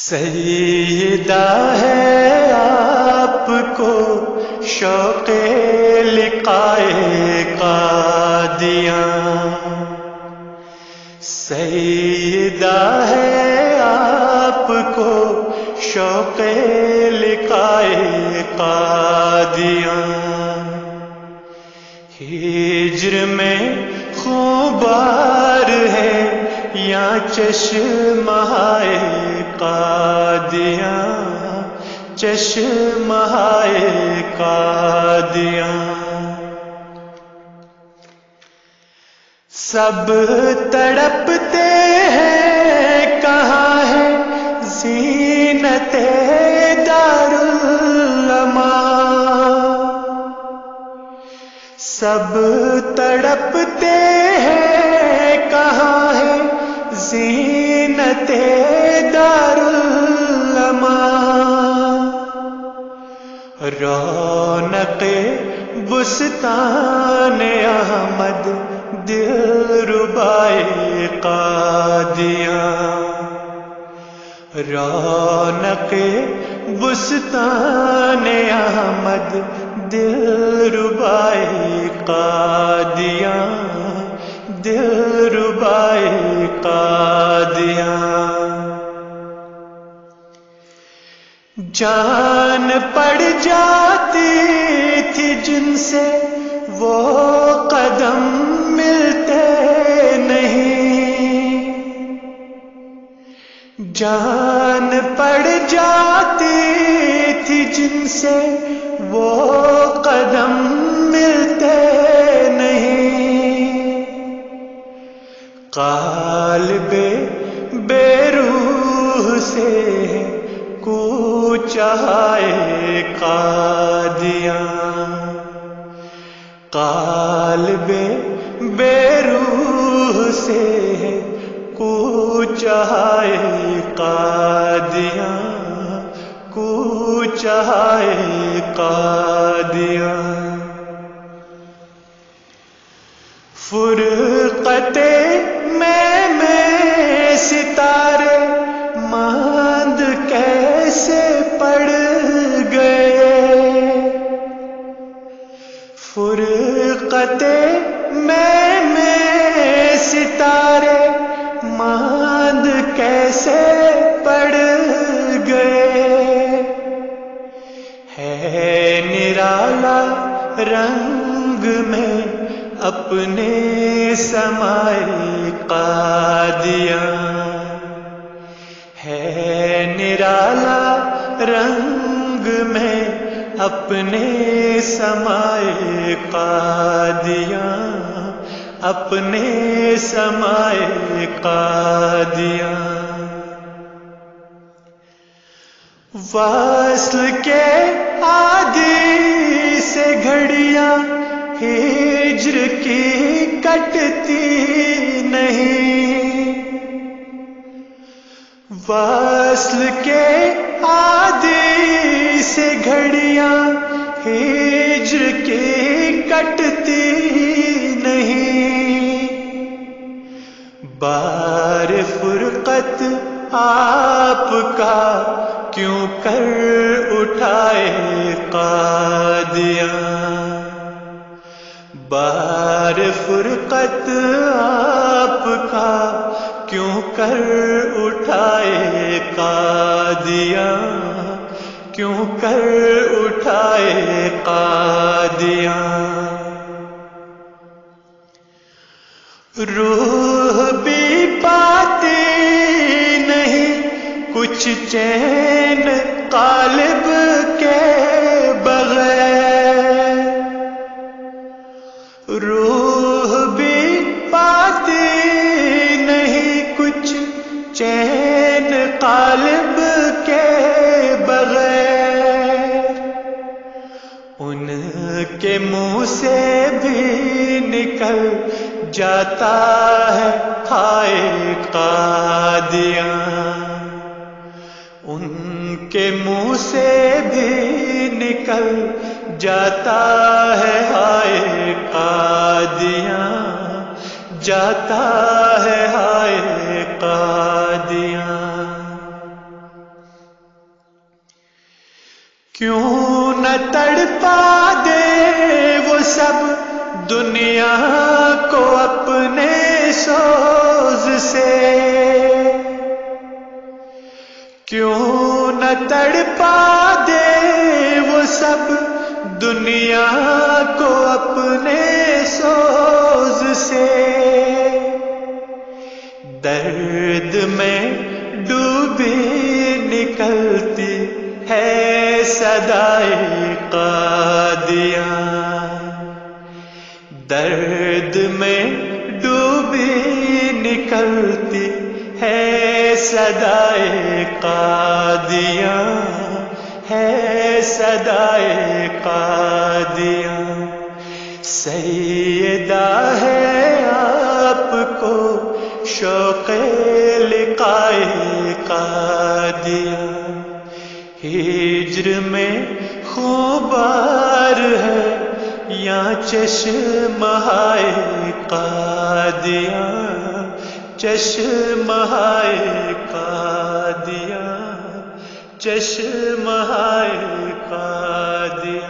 سیدہ ہے آپ کو شوق لقائے قادیاں، سیدہ ہے آپ کو شوق لقائے قادیاں، ہجر میں خوبار ہے یا چشمہ قادیاں، چشمہ قادیاں۔ سب تڑپتے ہیں کہاں ہے زینت دارالعلماء، سب تڑپتے ہیں کہاں ہے زینت دارالعلماء، رونق بستان احمد دلربائے قادیاں، رونق بستان احمد دلربائے قادیاں، دلربائے قادیاں۔ جان پڑ جاتی تھی جن سے وہ قدم ملتے نہیں، جان پڑ جاتی تھی جن سے وہ قدم ملتے نہیں، قالب بے روح سے کوچ ہے قادیاں، قالب بے روح سے کوچ ہے قادیاں، کوچ ہے قادیاں۔ فرقت میں ستارے ماند کیسے پڑ گئے، فرقت میں ستارے ماند کیسے پڑ گئے، ہے نرالا رنگ میں اپنے سمائے قادیاں، ہے نرالا رنگ میں اپنے سمائے قادیاں، اپنے سمائے قادیاں۔ وصل کے عادی سے گھڑیاں ہجر کی کٹتی نہیں، وصل کے عادی سے گھڑیاں ہجر کی کٹتی نہیں، بار فرقت آپ کا کیوں کر اٹھائے قادیاں، بار فرقت آپ کا کیوں کر اٹھائے قادیاں، کیوں کر اٹھائے قادیاں۔ روح بھی پاتی نہیں کچھ چین قالب کے بغیر، روح بھی پاتی نہیں کچھ چین قالب کے بغیر، ان کے منہ سے بھی نکل جاتا ہے ہائے قادیاں، ان کے منہ سے بھی نکل جاتا ہے ہائے قادیاں، جاتا ہے ہائے قادیاں۔ کیوں نہ تڑپا دے وہ سب دنیا کو اپنے سوز سے، کیوں نہ تڑپا دے وہ سب دنیا کو اپنے سوز سے، درد میں ڈوبی نکلتی ہے صدائے قادیاں، درد میں ڈوبی نکلتی ہے صدائے قادیاں، ہے صدائے قادیاں، سیدہ ہے آپ کو شوق لقائے قادیاں، ہجر میں خوبار ہے یا چشمہائے قادیاں، چشمہائے قادیاں، چشمہائے قادیاں۔